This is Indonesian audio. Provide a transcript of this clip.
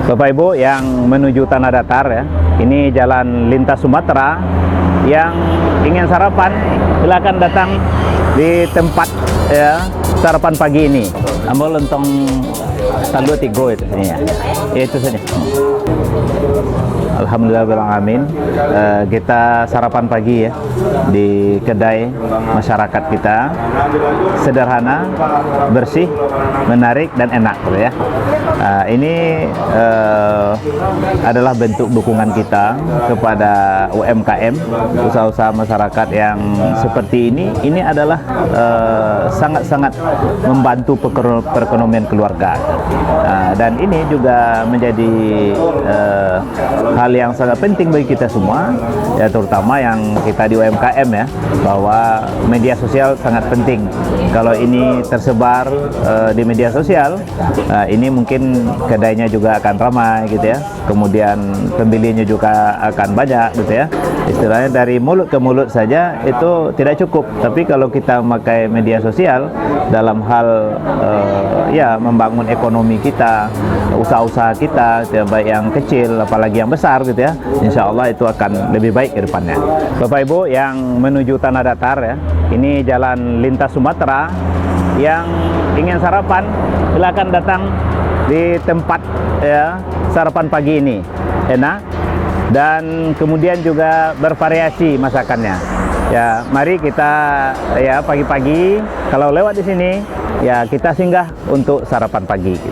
Bapak Ibu yang menuju Tanah Datar ya, ini jalan lintas Sumatera. Yang ingin sarapan silakan datang di tempat ya sarapan pagi ini. Ambil lontong talua tigo itu ya. Itu saja. Alhamdulillahirrahmanirrahim. Kita sarapan pagi ya di kedai masyarakat kita, sederhana, bersih, menarik dan enak gitu ya. Ini adalah bentuk dukungan kita kepada UMKM, usaha-usaha masyarakat yang seperti ini. Ini adalah sangat-sangat membantu perekonomian keluarga, dan ini juga menjadi hal yang sangat penting bagi kita semua ya, terutama yang kita di UMKM ya, bahwa media sosial sangat penting. Kalau ini tersebar di media sosial, ini mungkin kedainya juga akan ramai gitu ya, kemudian pembelinya juga akan banyak gitu ya. Istilahnya dari mulut ke mulut saja itu tidak cukup, tapi kalau kita memakai media sosial dalam hal ya membangun ekonomi kita, usaha-usaha kita, ya, baik yang kecil apalagi yang besar gitu ya, insya Allah itu akan lebih baik ke depannya. Bapak Ibu yang menuju Tanah Datar ya, ini jalan lintas Sumatera. Yang ingin sarapan silakan datang di tempat ya sarapan pagi ini, enak dan kemudian juga bervariasi masakannya. Ya, mari kita ya pagi-pagi kalau lewat di sini ya kita singgah untuk sarapan pagi gitu.